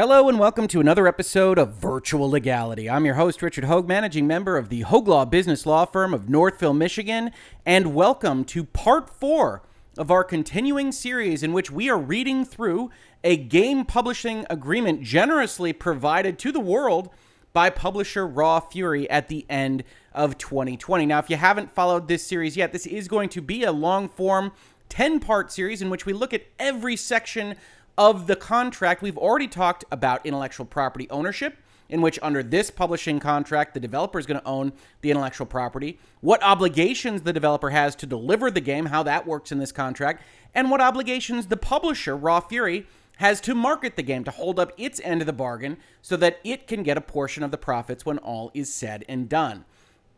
Hello and welcome to another episode of Virtual Legality. I'm your host, Richard Hoeg, managing member of the Hoeg Law Business Law Firm of Northville, Michigan, and welcome to part 4 of our continuing series in which we are reading through a game publishing agreement generously provided to the world by publisher Raw Fury at the end of 2020. Now, if you haven't followed this series yet, this is going to be a long-form 10-part series in which we look at every section of the contract. We've already talked about intellectual property ownership, in which under this publishing contract, the developer is going to own the intellectual property, what obligations the developer has to deliver the game, how that works in this contract, and what obligations the publisher, Raw Fury, has to market the game, to hold up its end of the bargain so that it can get a portion of the profits when all is said and done.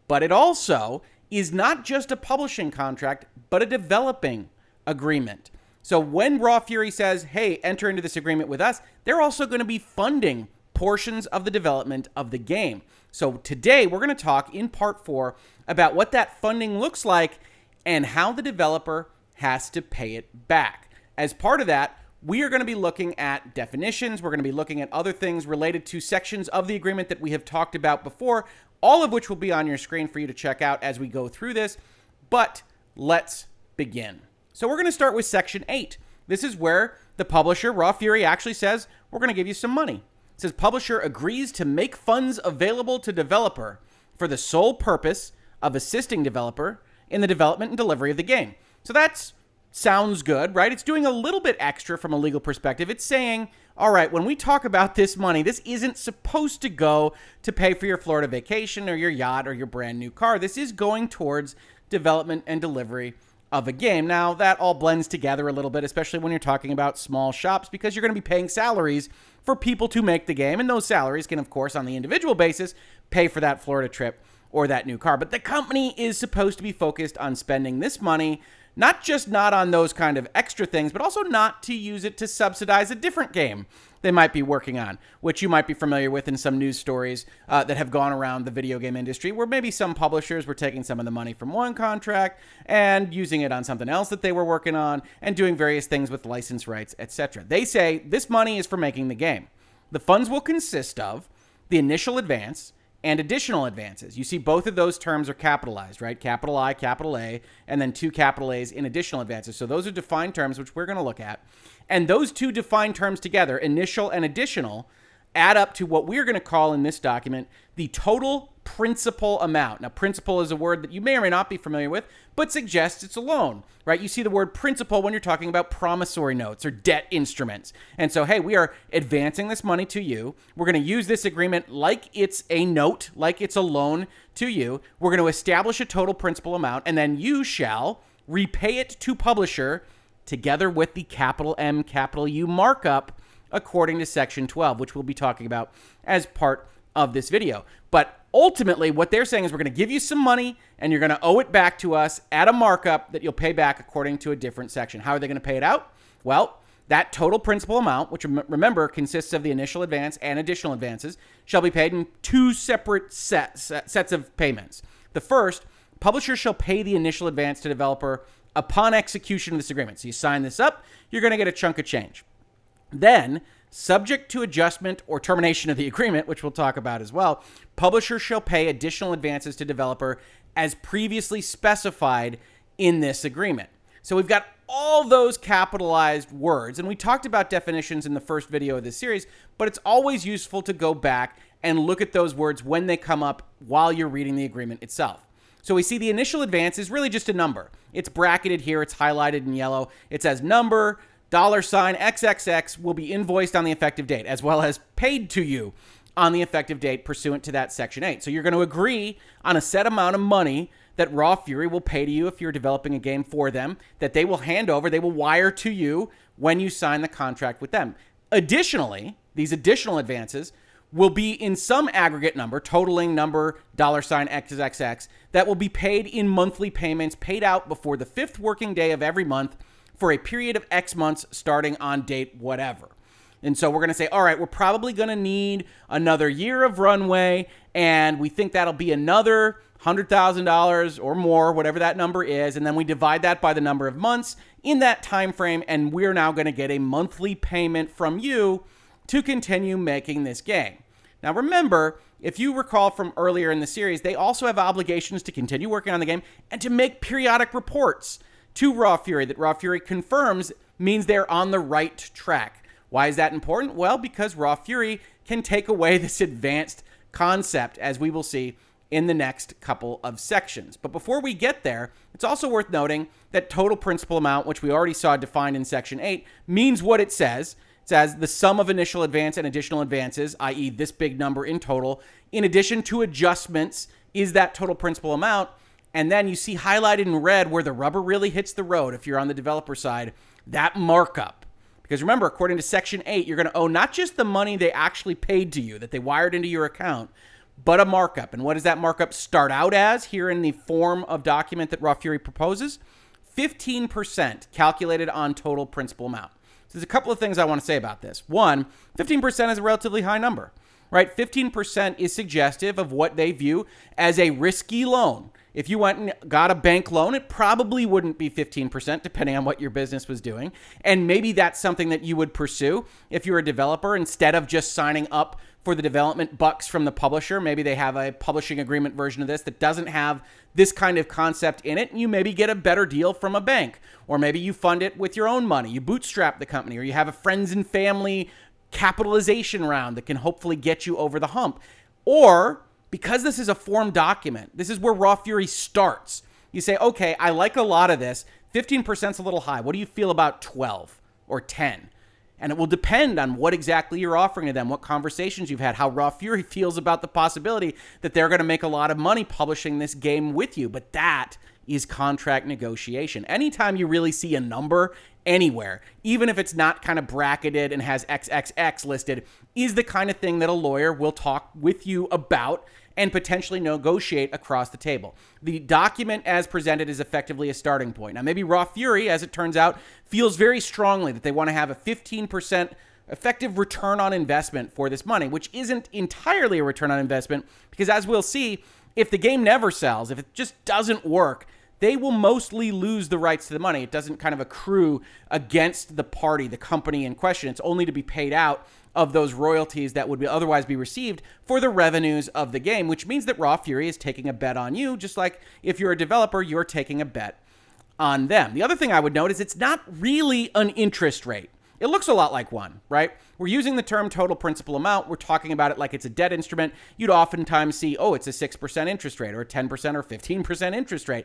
But it also is not just a publishing contract, but a developing agreement. So when Raw Fury says, hey, enter into this agreement with us, they're also going to be funding portions of the development of the game. So today we're going to talk in part 4 about what that funding looks like and how the developer has to pay it back. As part of that, we are going to be looking at definitions. We're going to be looking at other things related to sections of the agreement that we have talked about before, all of which will be on your screen for you to check out as we go through this. But let's begin. So we're going to start with Section 8. This is where the publisher, Raw Fury, actually says, we're going to give you some money. It says, publisher agrees to make funds available to developer for the sole purpose of assisting developer in the development and delivery of the game. So that sounds good, right? It's doing a little bit extra from a legal perspective. It's saying, all right, when we talk about this money, this isn't supposed to go to pay for your Florida vacation or your yacht or your brand new car. This is going towards development and delivery of a game. Now, that all blends together a little bit, especially when you're talking about small shops, because you're going to be paying salaries for people to make the game, and those salaries can, of course, on the individual basis, pay for that Florida trip or that new car. But the company is supposed to be focused on spending this money, not on those kind of extra things, but also not to use it to subsidize a different game they might be working on, which you might be familiar with in some news stories that have gone around the video game industry, where maybe some publishers were taking some of the money from one contract and using it on something else that they were working on and doing various things with license rights, etc. They say this money is for making the game. The funds will consist of the initial advance and additional advances. You see both of those terms are capitalized, right? Capital I, capital A, and then 2 capital A's in additional advances. So those are defined terms, which we're going to look at. And those two defined terms together, initial and additional, add up to what we're going to call in this document the total principal amount. Now, principal is a word that you may or may not be familiar with, but suggests it's a loan, right? You see the word principal when you're talking about promissory notes or debt instruments. And so, hey, we are advancing this money to you. We're going to use this agreement like it's a note, like it's a loan to you. We're going to establish a total principal amount, and then you shall repay it to publisher together with the capital M, capital U markup according to Section 12, which we'll be talking about as part of this video. But ultimately, what they're saying is we're going to give you some money and you're going to owe it back to us at a markup that you'll pay back according to a different section. How are they going to pay it out? Well, that total principal amount, which remember consists of the initial advance and additional advances, shall be paid in 2 separate sets of payments. The first, publisher shall pay the initial advance to developer upon execution of this agreement. So you sign this up, you're going to get a chunk of change. Then, subject to adjustment or termination of the agreement, which we'll talk about as well, publisher shall pay additional advances to developer as previously specified in this agreement. So we've got all those capitalized words, and we talked about definitions in the first video of this series, but it's always useful to go back and look at those words when they come up while you're reading the agreement itself. So we see the initial advance is really just a number. It's bracketed here, it's highlighted in yellow. It says number, $XXX will be invoiced on the effective date, as well as paid to you on the effective date pursuant to that Section 8. So you're going to agree on a set amount of money that Raw Fury will pay to you if you're developing a game for them, that they will hand over, they will wire to you when you sign the contract with them. Additionally, these additional advances will be in some aggregate number, totaling number $XXX, that will be paid in monthly payments paid out before the 5th working day of every month for a period of X months starting on date whatever. And so we're going to say, all right, we're probably going to need another year of runway, and we think that'll be another $100,000 or more, whatever that number is, and then we divide that by the number of months in that time frame, and we're now going to get a monthly payment from you to continue making this game. Now remember, if you recall from earlier in the series, they also have obligations to continue working on the game and to make periodic reports to Raw Fury that Raw Fury confirms means they're on the right track. Why is that important? Well, because Raw Fury can take away this advanced concept, as we will see in the next couple of sections. But before we get there, it's also worth noting that total principal amount, which we already saw defined in Section 8, means what it says. It says the sum of initial advance and additional advances, i.e. this big number in total, in addition to adjustments, is that total principal amount. And then you see highlighted in red where the rubber really hits the road if you're on the developer side, that markup. Because remember, according to Section 8, you're going to owe not just the money they actually paid to you, that they wired into your account, but a markup. And what does that markup start out as here in the form of document that Raw Fury proposes? 15% calculated on total principal amount. So there's a couple of things I want to say about this. One, 15% is a relatively high number, right? 15% is suggestive of what they view as a risky loan. If you went and got a bank loan, it probably wouldn't be 15%, depending on what your business was doing. And maybe that's something that you would pursue if you're a developer, instead of just signing up for the development bucks from the publisher. Maybe they have a publishing agreement version of this that doesn't have this kind of concept in it, and you maybe get a better deal from a bank. Or maybe you fund it with your own money. You bootstrap the company, or you have a friends and family capitalization round that can hopefully get you over the hump. Or, because this is a form document, this is where Raw Fury starts. You say, okay, I like a lot of this. 15% is a little high. What do you feel about 12 or 10? And it will depend on what exactly you're offering to them, what conversations you've had, how Raw Fury feels about the possibility that they're going to make a lot of money publishing this game with you. But that is contract negotiation. Anytime you really see a number anywhere, even if it's not kind of bracketed and has XXX listed, is the kind of thing that a lawyer will talk with you about and potentially negotiate across the table. The document as presented is effectively a starting point. Now, maybe Raw Fury, as it turns out, feels very strongly that they want to have a 15% effective return on investment for this money, which isn't entirely a return on investment, because as we'll see, if the game never sells, if it just doesn't work, they will mostly lose the rights to the money. It doesn't kind of accrue against the party, the company in question. It's only to be paid out of those royalties that would otherwise be received for the revenues of the game, which means that Raw Fury is taking a bet on you, just like if you're a developer, you're taking a bet on them. The other thing I would note is it's not really an interest rate. It looks a lot like one, right? We're using the term total principal amount. We're talking about it like it's a debt instrument. You'd oftentimes see, oh, it's a 6% interest rate or a 10% or 15% interest rate.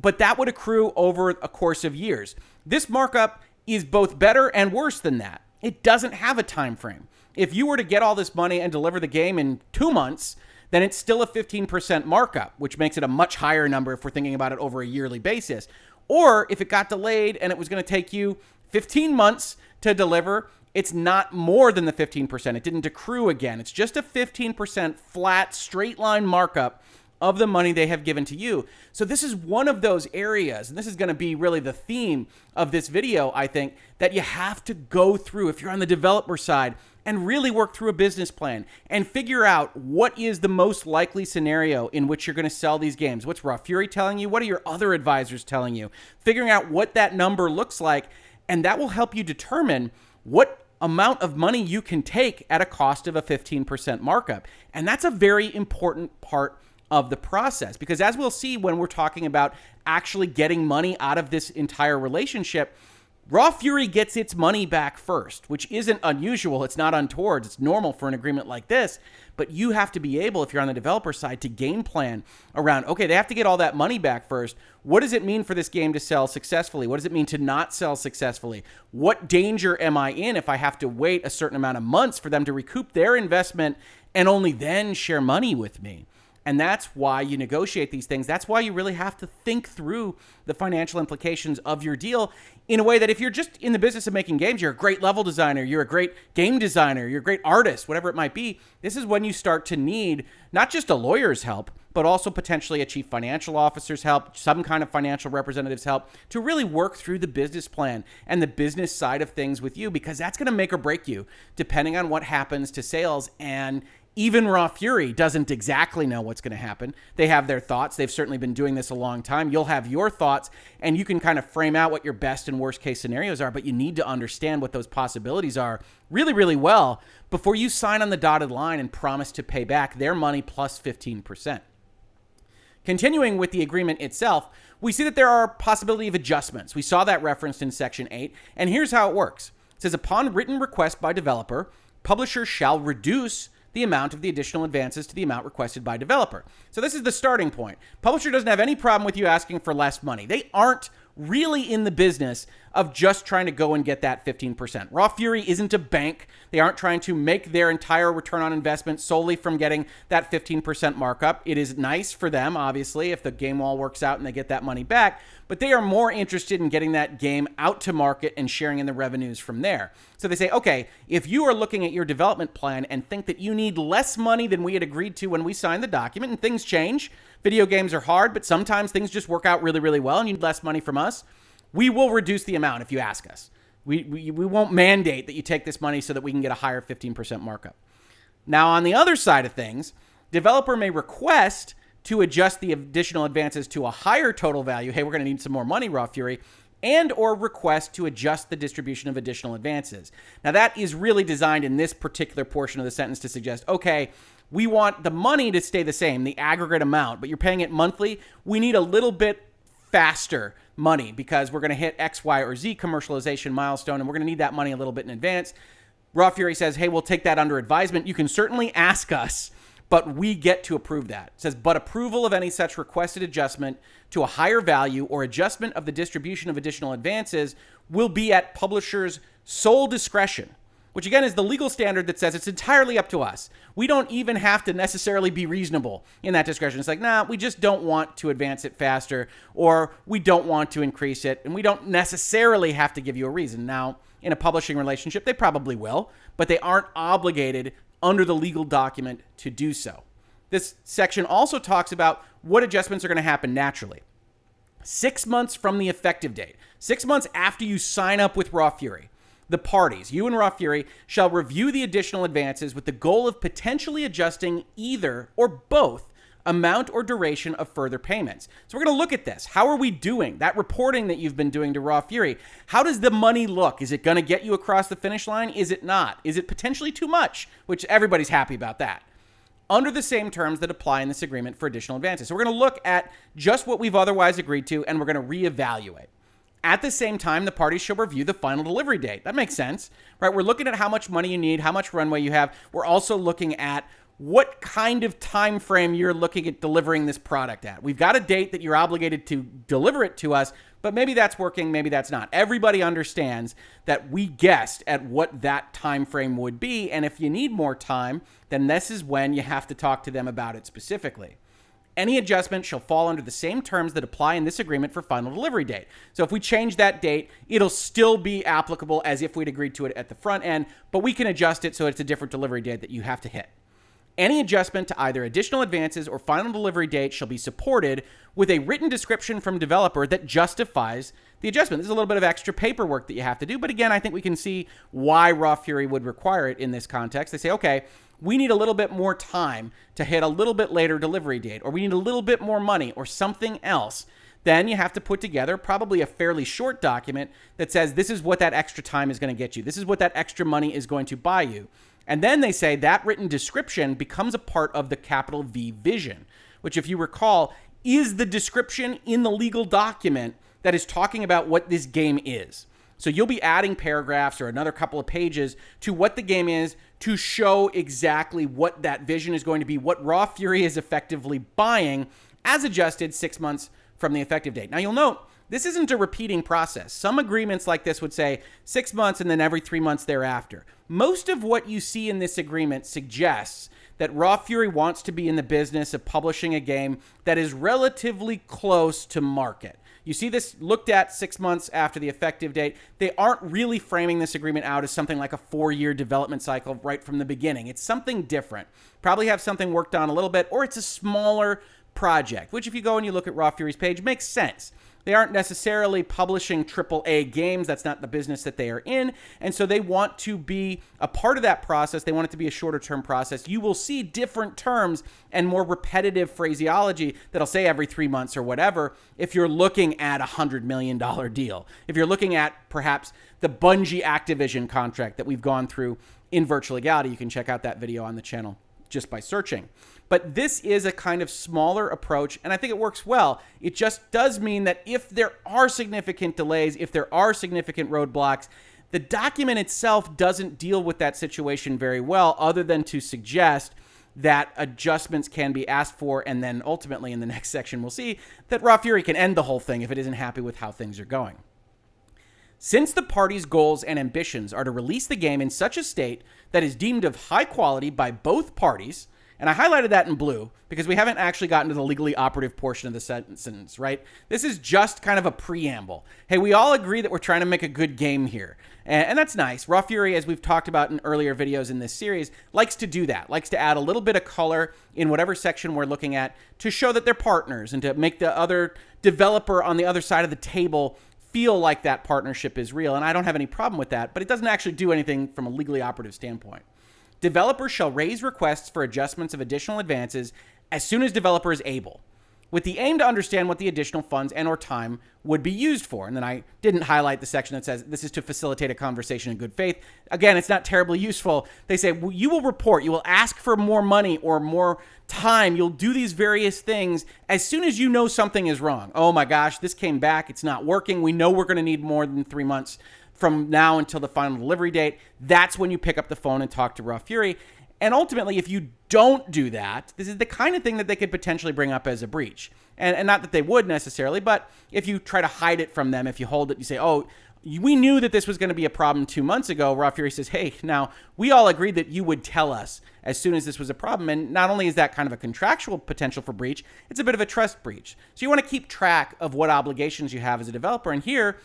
But that would accrue over a course of years. This markup is both better and worse than that. It doesn't have a time frame. If you were to get all this money and deliver the game in 2 months, then it's still a 15% markup, which makes it a much higher number if we're thinking about it over a yearly basis. Or if it got delayed and it was going to take you 15 months to deliver, it's not more than the 15%. It didn't accrue again. It's just a 15% flat, straight line markup of the money they have given to you. So this is one of those areas, and this is going to be really the theme of this video, I think, that you have to go through if you're on the developer side and really work through a business plan and figure out what is the most likely scenario in which you're going to sell these games. What's Raw Fury telling you? What are your other advisors telling you? Figuring out what that number looks like, and that will help you determine what amount of money you can take at a cost of a 15% markup. And that's a very important part of the process, because as we'll see when we're talking about actually getting money out of this entire relationship, Raw Fury gets its money back first, which isn't unusual. It's not untoward. It's normal for an agreement like this. But you have to be able, if you're on the developer side, to game plan around, okay, they have to get all that money back first. What does it mean for this game to sell successfully? What does it mean to not sell successfully? What danger am I in if I have to wait a certain amount of months for them to recoup their investment and only then share money with me? And that's why you negotiate these things. That's why you really have to think through the financial implications of your deal in a way that if you're just in the business of making games, you're a great level designer, you're a great game designer, you're a great artist, whatever it might be, this is when you start to need not just a lawyer's help, but also potentially a chief financial officer's help, some kind of financial representative's help to really work through the business plan and the business side of things with you, because that's going to make or break you depending on what happens to sales. And Even Raw Fury doesn't exactly know what's going to happen. They have their thoughts. They've certainly been doing this a long time. You'll have your thoughts, and you can kind of frame out what your best and worst case scenarios are, but you need to understand what those possibilities are really, really well before you sign on the dotted line and promise to pay back their money plus 15%. Continuing with the agreement itself, we see that there are possibility of adjustments. We saw that referenced in Section 8, and here's how it works. It says, upon written request by developer, publisher shall reduce the amount of the additional advances to the amount requested by developer. So this is the starting point. Publisher doesn't have any problem with you asking for less money. They aren't really in the business of just trying to go and get that 15%. Raw Fury isn't a bank. They aren't trying to make their entire return on investment solely from getting that 15% markup. It is nice for them, obviously, if the game all works out and they get that money back, but they are more interested in getting that game out to market and sharing in the revenues from there. So they say, okay, if you are looking at your development plan and think that you need less money than we had agreed to when we signed the document, and things change, video games are hard, but sometimes things just work out really, really well and you need less money from us, we will reduce the amount if you ask us. We won't mandate that you take this money so that we can get a higher 15% markup. Now, on the other side of things, developer may request to adjust the additional advances to a higher total value. Hey, we're going to need some more money, Raw Fury, and or request to adjust the distribution of additional advances. Now, that is really designed in this particular portion of the sentence to suggest, okay, we want the money to stay the same, the aggregate amount, but you're paying it monthly. We need a little bit faster money because we're going to hit X, Y, or Z commercialization milestone, and we're going to need that money a little bit in advance. Raw Fury says, hey, we'll take that under advisement. You can certainly ask us, but we get to approve that. It says, but approval of any such requested adjustment to a higher value or adjustment of the distribution of additional advances will be at publisher's sole discretion, which again is the legal standard that says it's entirely up to us. We don't even have to necessarily be reasonable in that discretion. It's like, nah, we just don't want to advance it faster, or we don't want to increase it, and we don't necessarily have to give you a reason. Now, in a publishing relationship, they probably will, but they aren't obligated under the legal document to do so. This section also talks about what adjustments are going to happen naturally. 6 months from the effective date, 6 months after you sign up with Raw Fury, the parties, you and Raw Fury, shall review the additional advances with the goal of potentially adjusting either or both amount or duration of further payments. So we're going to look at this. How are we doing? That reporting that you've been doing to Raw Fury, how does the money look? Is it going to get you across the finish line? Is it not? Is it potentially too much? Which everybody's happy about that. Under the same terms that apply in this agreement for additional advances. So we're going to look at just what we've otherwise agreed to, and we're going to reevaluate. At the same time, the parties shall review the final delivery date. That makes sense, right? We're looking at how much money you need, how much runway you have. We're also looking at what kind of time frame you're looking at delivering this product at. We've got a date that you're obligated to deliver it to us, but maybe that's working, maybe that's not. Everybody understands that we guessed at what that time frame would be, and if you need more time, then this is when you have to talk to them about it specifically. Any adjustment shall fall under the same terms that apply in this agreement for final delivery date. So if we change that date, it'll still be applicable as if we'd agreed to it at the front end, but we can adjust it so it's a different delivery date that you have to hit. Any adjustment to either additional advances or final delivery date shall be supported with a written description from developer that justifies the adjustment. There's a little bit of extra paperwork that you have to do, but again, I think we can see why Raw Fury would require it in this context. They say, okay, we need a little bit more time to hit a little bit later delivery date, or we need a little bit more money or something else. Then you have to put together probably a fairly short document that says this is what that extra time is going to get you. This is what that extra money is going to buy you. And then they say that written description becomes a part of the capital V vision, which if you recall is the description in the legal document that is talking about what this game is. So you'll be adding paragraphs or another couple of pages to what the game is to show exactly what that vision is going to be, what Raw Fury is effectively buying as adjusted 6 months from the effective date. Now you'll note, this isn't a repeating process. Some agreements like this would say 6 months and then every 3 months thereafter. Most of what you see in this agreement suggests that Raw Fury wants to be in the business of publishing a game that is relatively close to market. You see this looked at 6 months after the effective date. They aren't really framing this agreement out as something like a 4-year development cycle right from the beginning. It's something different. Probably have something worked on a little bit, or it's a smaller project, which if you go and you look at Raw Fury's page, makes sense. They aren't necessarily publishing AAA games. That's not the business that they are in. And so they want to be a part of that process. They want it to be a shorter term process. You will see different terms and more repetitive phraseology that'll say every 3 months or whatever if you're looking at a $100 million deal. If you're looking at perhaps the Bungie Activision contract that we've gone through in Virtual Legality, you can check out that video on the channel just by searching. But this is a kind of smaller approach, and I think it works well. It just does mean that if there are significant delays, if there are significant roadblocks, the document itself doesn't deal with that situation very well, other than to suggest that adjustments can be asked for, and then ultimately in the next section we'll see that Raw Fury can end the whole thing if it isn't happy with how things are going. Since the parties' goals and ambitions are to release the game in such a state that is deemed of high quality by both parties, and I highlighted that in blue because we haven't actually gotten to the legally operative portion of the sentence, right? This is just kind of a preamble. Hey, we all agree that we're trying to make a good game here. And that's nice. Raw Fury, as we've talked about in earlier videos in this series, likes to do that, likes to add a little bit of color in whatever section we're looking at to show that they're partners and to make the other developer on the other side of the table feel like that partnership is real. And I don't have any problem with that, but it doesn't actually do anything from a legally operative standpoint. Developers shall raise requests for adjustments of additional advances as soon as developer is able, with the aim to understand what the additional funds and or time would be used for. And then I didn't highlight the section that says this is to facilitate a conversation in good faith. Again, it's not terribly useful. They say, well, you will report, you will ask for more money or more time. You'll do these various things as soon as you know something is wrong. Oh my gosh, this came back. It's not working. We know we're going to need more than 3 months from now until the final delivery date. That's when you pick up the phone and talk to Raw Fury. And ultimately, if you don't do that, this is the kind of thing that they could potentially bring up as a breach. And not that they would necessarily, but if you try to hide it from them, if you hold it, you say, oh, we knew that this was going to be a problem 2 months ago. Raw Fury says, hey, now we all agreed that you would tell us as soon as this was a problem. And not only is that kind of a contractual potential for breach, it's a bit of a trust breach. So you want to keep track of what obligations you have as a developer. And here,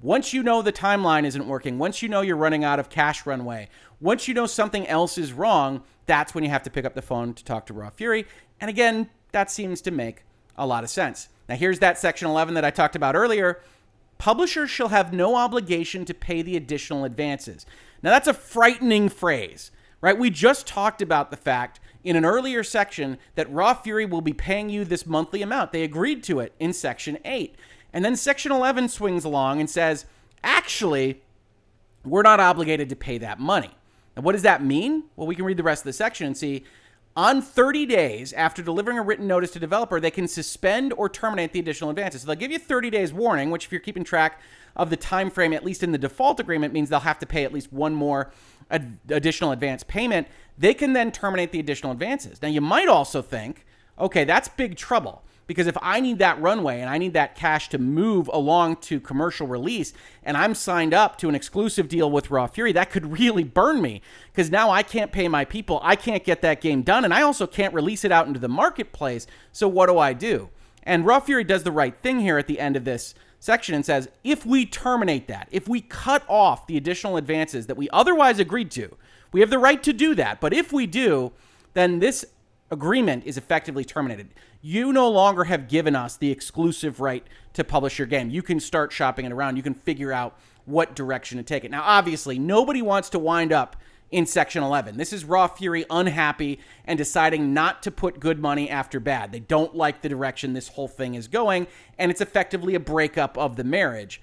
once you know the timeline isn't working, once you know you're running out of cash runway, once you know something else is wrong, that's when you have to pick up the phone to talk to Raw Fury. And again, that seems to make a lot of sense. Now here's that section 11 that I talked about earlier. Publishers shall have no obligation to pay the additional advances. Now that's a frightening phrase, right? We just talked about the fact in an earlier section that Raw Fury will be paying you this monthly amount. They agreed to it in section 8. And then section 11 swings along and says, actually, we're not obligated to pay that money. And what does that mean? Well, we can read the rest of the section and see, on 30 days after delivering a written notice to developer, they can suspend or terminate the additional advances. So they'll give you 30 days warning, which if you're keeping track of the time frame, at least in the default agreement, means they'll have to pay at least one more additional advance payment. They can then terminate the additional advances. Now, you might also think, okay, that's big trouble. Because if I need that runway and I need that cash to move along to commercial release and I'm signed up to an exclusive deal with Raw Fury, that could really burn me because now I can't pay my people. I can't get that game done and I also can't release it out into the marketplace. So what do I do? And Raw Fury does the right thing here at the end of this section and says, if we terminate that, if we cut off the additional advances that we otherwise agreed to, we have the right to do that. But if we do, then this agreement is effectively terminated. You no longer have given us the exclusive right to publish your game. You can start shopping it around. You can figure out what direction to take it. Now, obviously, nobody wants to wind up in Section 11. This is Raw Fury unhappy and deciding not to put good money after bad. They don't like the direction this whole thing is going, and it's effectively a breakup of the marriage.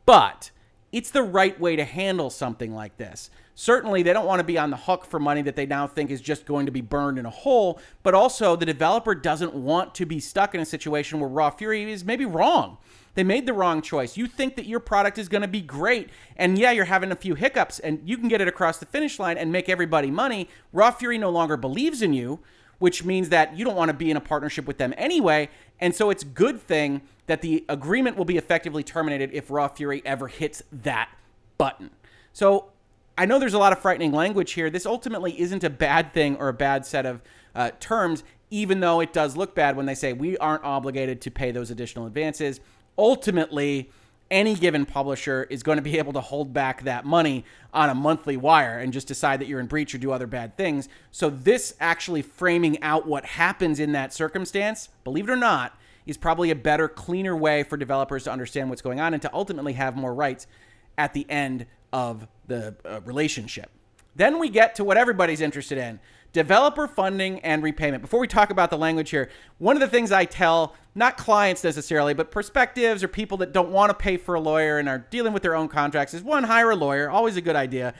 But it's the right way to handle something like this. Certainly, they don't want to be on the hook for money that they now think is just going to be burned in a hole, but also the developer doesn't want to be stuck in a situation where Raw Fury is maybe wrong. They made the wrong choice. You think that your product is going to be great, and yeah, you're having a few hiccups, and you can get it across the finish line and make everybody money. Raw Fury no longer believes in you, which means that you don't want to be in a partnership with them anyway, and so it's a good thing that the agreement will be effectively terminated if Raw Fury ever hits that button. So I know there's a lot of frightening language here. This ultimately isn't a bad thing or a bad set of terms, even though it does look bad when they say we aren't obligated to pay those additional advances. Ultimately, any given publisher is going to be able to hold back that money on a monthly wire and just decide that you're in breach or do other bad things. So this actually framing out what happens in that circumstance, believe it or not, is probably a better, cleaner way for developers to understand what's going on and to ultimately have more rights at the end of the relationship. Then we get to what everybody's interested in: developer funding and repayment. Before we talk about the language here, one of the things I tell, not clients necessarily, but prospectives or people that don't want to pay for a lawyer and are dealing with their own contracts is, one, hire a lawyer, always a good idea.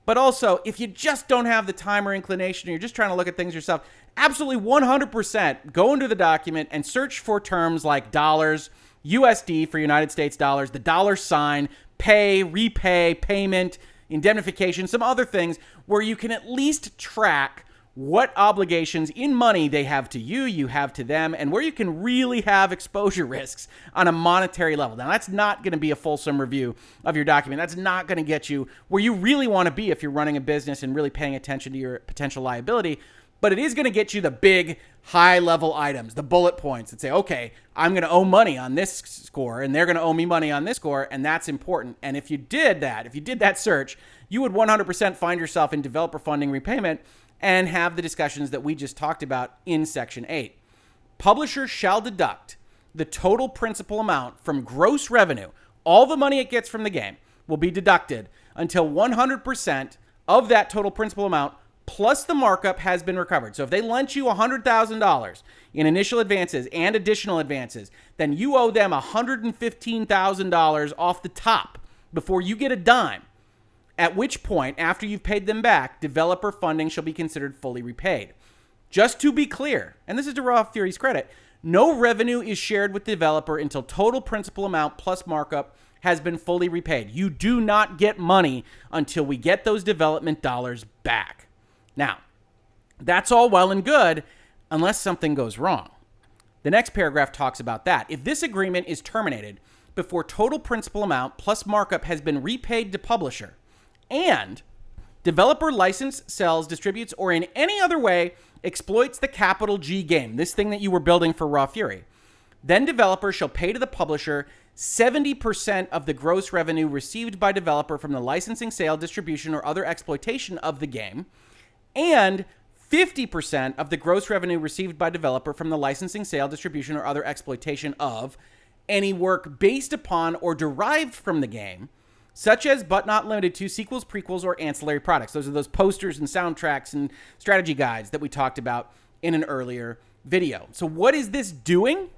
But also, if you just don't have the time or inclination, or you're just trying to look at things yourself, absolutely 100% go into the document and search for terms like dollars, USD for United States dollars, the dollar sign, pay, repay, payment, indemnification, some other things where you can at least track what obligations in money they have to you, you have to them, and where you can really have exposure risks on a monetary level. Now, that's not going to be a fulsome review of your document. That's not going to get you where you really want to be if you're running a business and really paying attention to your potential liability. But it is going to get you the big high-level items, the bullet points that say, okay, I'm going to owe money on this score, and they're going to owe me money on this score, and that's important. And if you did that search, you would 100% find yourself in developer funding repayment and have the discussions that we just talked about in Section 8. Publisher shall deduct the total principal amount from gross revenue. All the money it gets from the game will be deducted until 100% of that total principal amount plus the markup has been recovered. So if they lent you $100,000 in initial advances and additional advances, then you owe them $115,000 off the top before you get a dime. At which point, after you've paid them back, developer funding shall be considered fully repaid. Just to be clear, and this is to Raw Fury's credit, no revenue is shared with the developer until total principal amount plus markup has been fully repaid. You do not get money until we get those development dollars back. Now, that's all well and good unless something goes wrong. The next paragraph talks about that. If this agreement is terminated before total principal amount plus markup has been repaid to publisher, and developer license, sells, distributes, or in any other way exploits the capital G game, this thing that you were building for Raw Fury, then developer shall pay to the publisher 70% of the gross revenue received by developer from the licensing, sale, distribution, or other exploitation of the game, and 50% of the gross revenue received by developer from the licensing, sale, distribution, or other exploitation of any work based upon or derived from the game, such as but not limited to sequels, prequels, or ancillary products. Those are those posters and soundtracks and strategy guides that we talked about in an earlier video. So what is this doing?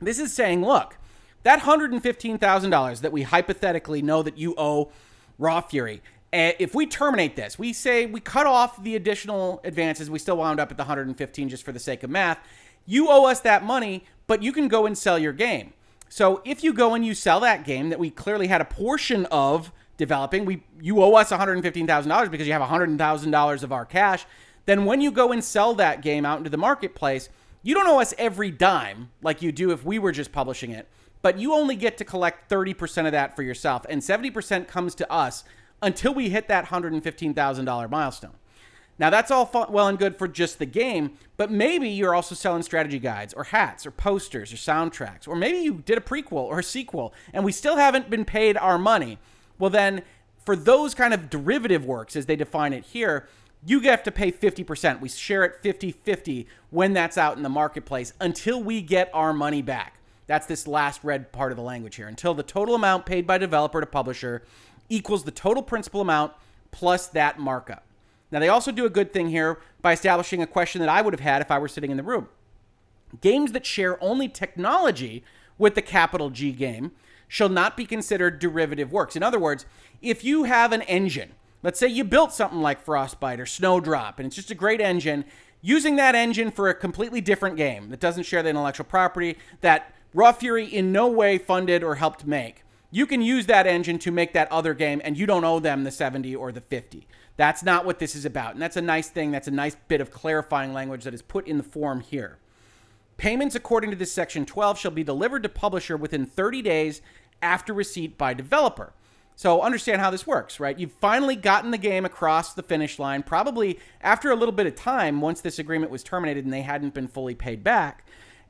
This is saying, look, that $115,000 that we hypothetically know that you owe Raw Fury, if we terminate this, we say we cut off the additional advances, we still wound up at the 115 just for the sake of math. You owe us that money, but you can go and sell your game. So if you go and you sell that game that we clearly had a portion of developing, you owe us $115,000 because you have $100,000 of our cash. Then when you go and sell that game out into the marketplace, you don't owe us every dime like you do if we were just publishing it, but you only get to collect 30% of that for yourself, and 70% comes to us until we hit that $115,000 milestone. Now, that's all well and good for just the game, but maybe you're also selling strategy guides or hats or posters or soundtracks, or maybe you did a prequel or a sequel and we still haven't been paid our money. Well, then for those kind of derivative works, as they define it here, you have to pay 50%. We share it 50-50 when that's out in the marketplace until we get our money back. That's this last red part of the language here. Until the total amount paid by developer to publisher equals the total principal amount plus that markup. Now, they also do a good thing here by establishing a question that I would have had if I were sitting in the room. Games that share only technology with the capital G game shall not be considered derivative works. In other words, if you have an engine, let's say you built something like Frostbite or Snowdrop, and it's just a great engine, using that engine for a completely different game that doesn't share the intellectual property, that Raw Fury in no way funded or helped make, you can use that engine to make that other game, and you don't owe them the 70 or the 50. That's not what this is about. And that's a nice thing. That's a nice bit of clarifying language that is put in the form here. Payments according to this section 12 shall be delivered to publisher within 30 days after receipt by developer. So understand how this works, right? You've finally gotten the game across the finish line, probably after a little bit of time once this agreement was terminated and they hadn't been fully paid back.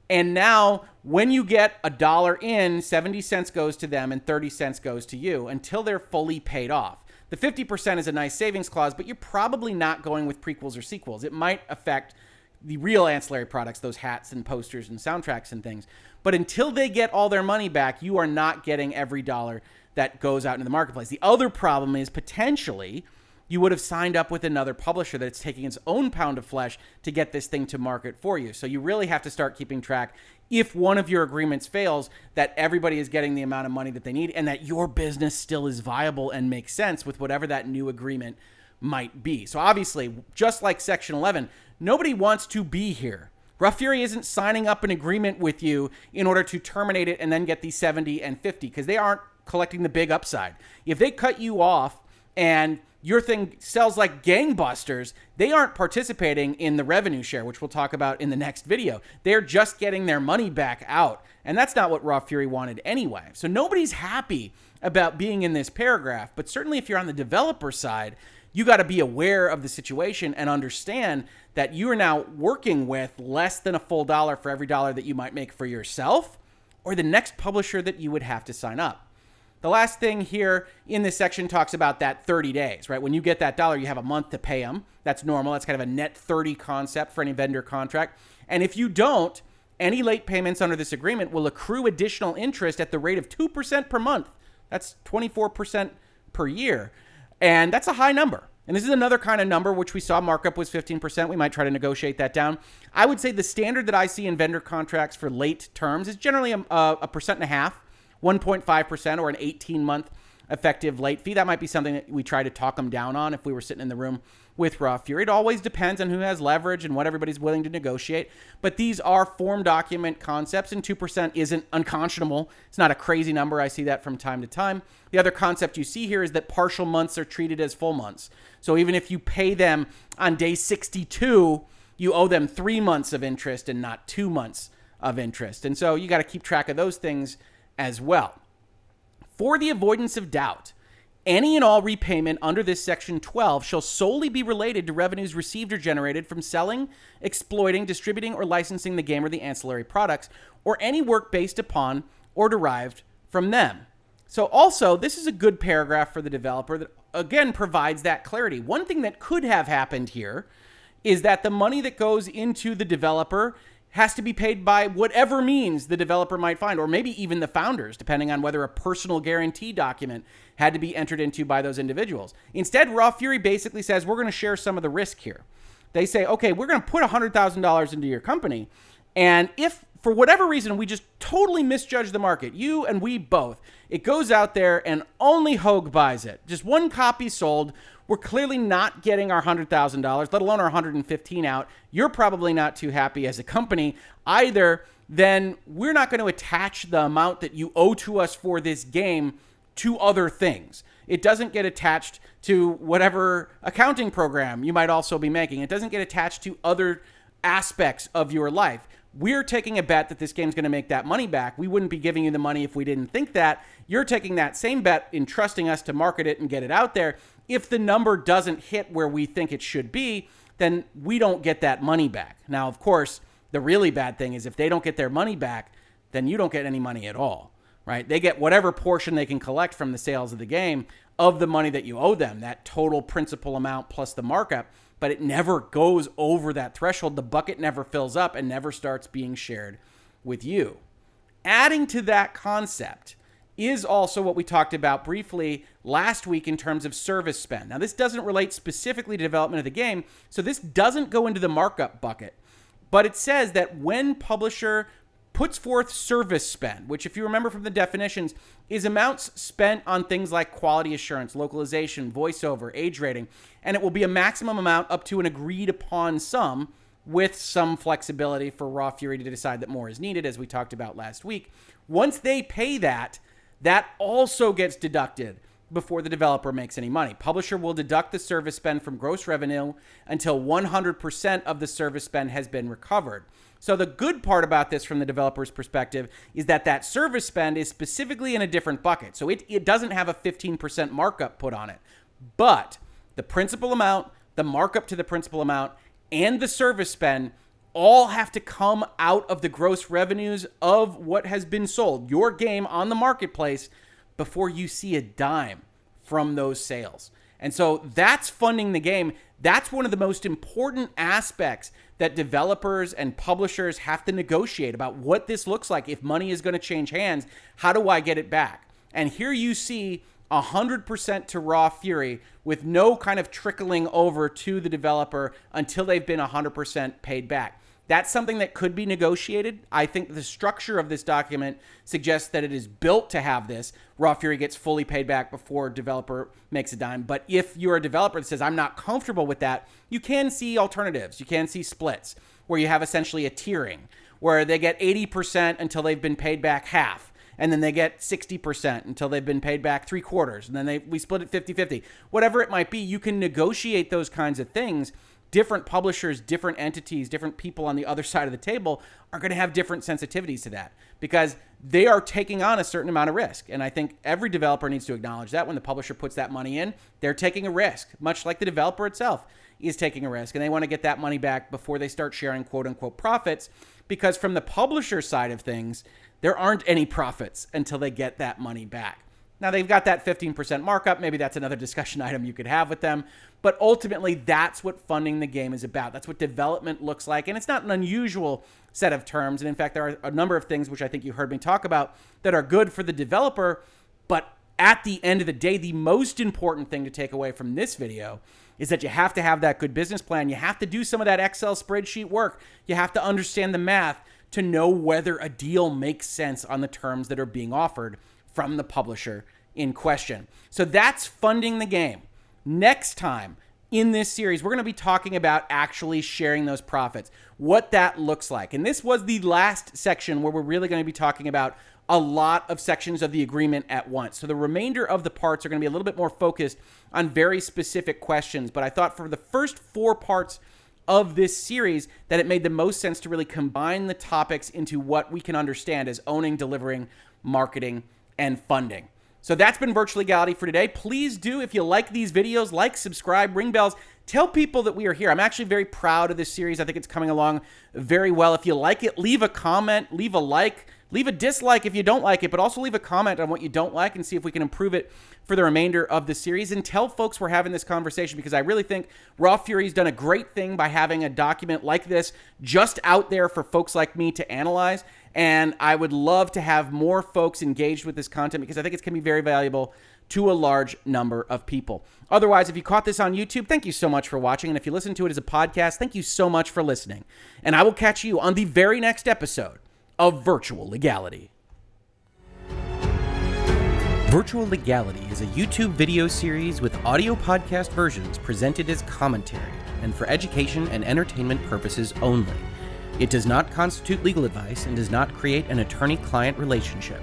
And now when you get $1 in, 70 cents goes to them and 30 cents goes to you until they're fully paid off. The 50% is a nice savings clause, but you're probably not going with prequels or sequels. It might affect the real ancillary products, those hats and posters and soundtracks and things. But until they get all their money back, you are not getting every dollar that goes out into the marketplace. The other problem is potentially you would have signed up with another publisher that's taking its own pound of flesh to get this thing to market for you. So you really have to start keeping track, if one of your agreements fails, that everybody is getting the amount of money that they need and that your business still is viable and makes sense with whatever that new agreement might be. So obviously, just like Section 11, nobody wants to be here. Rough Fury isn't signing up an agreement with you in order to terminate it and then get the 70 and 50, because they aren't collecting the big upside. If they cut you off and your thing sells like gangbusters, they aren't participating in the revenue share, which we'll talk about in the next video. They're just getting their money back out. And that's not what Raw Fury wanted anyway. So nobody's happy about being in this paragraph. But certainly if you're on the developer side, you got to be aware of the situation and understand that you are now working with less than a full dollar for every dollar that you might make for yourself or the next publisher that you would have to sign up. The last thing here in this section talks about that 30 days, right? When you get that dollar, you have a month to pay them. That's normal. That's kind of a net 30 concept for any vendor contract. And if you don't, any late payments under this agreement will accrue additional interest at the rate of 2% per month. That's 24% per year. And that's a high number. And this is another kind of number, which we saw markup was 15%. We might try to negotiate that down. I would say the standard that I see in vendor contracts for late terms is generally a 1.5%. 1.5% or an 18-month effective late fee. That might be something that we try to talk them down on if we were sitting in the room with Raw Fury. It always depends on who has leverage and what everybody's willing to negotiate. But these are form document concepts, and 2% isn't unconscionable. It's not a crazy number. I see that from time to time. The other concept you see here is that partial months are treated as full months. So even if you pay them on day 62, you owe them 3 months of interest and not 2 months of interest. And so you got to keep track of those things as well. For the avoidance of doubt, any and all repayment under this Section 12 shall solely be related to revenues received or generated from selling, exploiting, distributing, or licensing the game or the ancillary products, or any work based upon or derived from them. So also, this is a good paragraph for the developer that, again, provides that clarity. One thing that could have happened here is that the money that goes into the developer has to be paid by whatever means the developer might find, or maybe even the founders, depending on whether a personal guarantee document had to be entered into by those individuals. Instead, Raw Fury basically says, we're going to share some of the risk here. They say, okay, we're going to put $100,000 into your company, and if for whatever reason we just totally misjudge the market, you and we both, it goes out there and only Hoeg buys it, just one copy sold, we're clearly not getting our $100,000, let alone our $115,000 out. You're probably not too happy as a company either. Then we're not going to attach the amount that you owe to us for this game to other things. It doesn't get attached to whatever accounting program you might also be making. It doesn't get attached to other aspects of your life. We're taking a bet that this game's going to make that money back. We wouldn't be giving you the money if we didn't think that. You're taking that same bet in trusting us to market it and get it out there. If the number doesn't hit where we think it should be, then we don't get that money back. Now, of course, the really bad thing is if they don't get their money back, then you don't get any money at all, right? They get whatever portion they can collect from the sales of the game of the money that you owe them, that total principal amount plus the markup, but it never goes over that threshold. The bucket never fills up and never starts being shared with you. Adding to that concept is also what we talked about briefly last week in terms of service spend. Now, this doesn't relate specifically to development of the game, so this doesn't go into the markup bucket, but it says that when publisher puts forth service spend, which if you remember from the definitions, is amounts spent on things like quality assurance, localization, voiceover, age rating, and it will be a maximum amount up to an agreed upon sum with some flexibility for Raw Fury to decide that more is needed, as we talked about last week. Once they pay that, that also gets deducted before the developer makes any money. Publisher will deduct the service spend from gross revenue until 100% of the service spend has been recovered. So the good part about this from the developer's perspective is that that service spend is specifically in a different bucket. So it doesn't have a 15% markup put on it. But the principal amount, the markup to the principal amount, and the service spend all have to come out of the gross revenues of what has been sold, your game on the marketplace, before you see a dime from those sales. And so that's funding the game. That's one of the most important aspects that developers and publishers have to negotiate about what this looks like. If money is going to change hands, how do I get it back? And here you see 100% to raw Fury with no kind of trickling over to the developer until they've been 100% paid back. That's something that could be negotiated. I think the structure of this document suggests that it is built to have this. Raw Fury gets fully paid back before developer makes a dime. But if you're a developer that says, I'm not comfortable with that, you can see alternatives. You can see splits where you have essentially a tiering where they get 80% until they've been paid back half. And then they get 60% until they've been paid back 3/4. And then we split it 50-50. Whatever it might be, you can negotiate those kinds of things. Different publishers, different entities, different people on the other side of the table are going to have different sensitivities to that because they are taking on a certain amount of risk. And I think every developer needs to acknowledge that when the publisher puts that money in, they're taking a risk, much like the developer itself is taking a risk. And they want to get that money back before they start sharing quote unquote profits, because from the publisher side of things, there aren't any profits until they get that money back. Now, they've got that 15% markup. Maybe that's another discussion item you could have with them. But ultimately, that's what funding the game is about. That's what development looks like. And it's not an unusual set of terms. And in fact, there are a number of things which I think you heard me talk about that are good for the developer. But at the end of the day, the most important thing to take away from this video is that you have to have that good business plan. You have to do some of that Excel spreadsheet work. You have to understand the math to know whether a deal makes sense on the terms that are being offered from the publisher in question. So that's funding the game. Next time in this series, we're going to be talking about actually sharing those profits, what that looks like. And this was the last section where we're really going to be talking about a lot of sections of the agreement at once. So the remainder of the parts are going to be a little bit more focused on very specific questions. But I thought for the first 4 parts of this series that it made the most sense to really combine the topics into what we can understand as owning, delivering, marketing, and funding. So that's been Virtual Legality for today. Please do, if you like these videos, like, subscribe, ring bells, tell people that we are here. I'm actually very proud of this series. I think it's coming along very well. If you like it, leave a comment, leave a like, leave a dislike if you don't like it, but also leave a comment on what you don't like and see if we can improve it for the remainder of the series. And tell folks we're having this conversation because I really think Raw Fury's done a great thing by having a document like this just out there for folks like me to analyze. And I would love to have more folks engaged with this content because I think it's going to be very valuable to a large number of people. Otherwise, if you caught this on YouTube, thank you so much for watching. And if you listen to it as a podcast, thank you so much for listening. And I will catch you on the very next episode of Virtual Legality. Virtual Legality is a YouTube video series with audio podcast versions presented as commentary and for education and entertainment purposes only. It does not constitute legal advice and does not create an attorney-client relationship.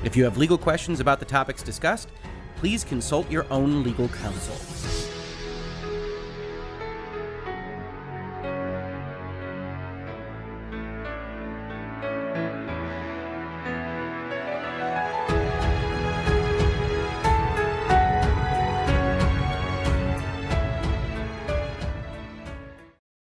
If you have legal questions about the topics discussed, please consult your own legal counsel.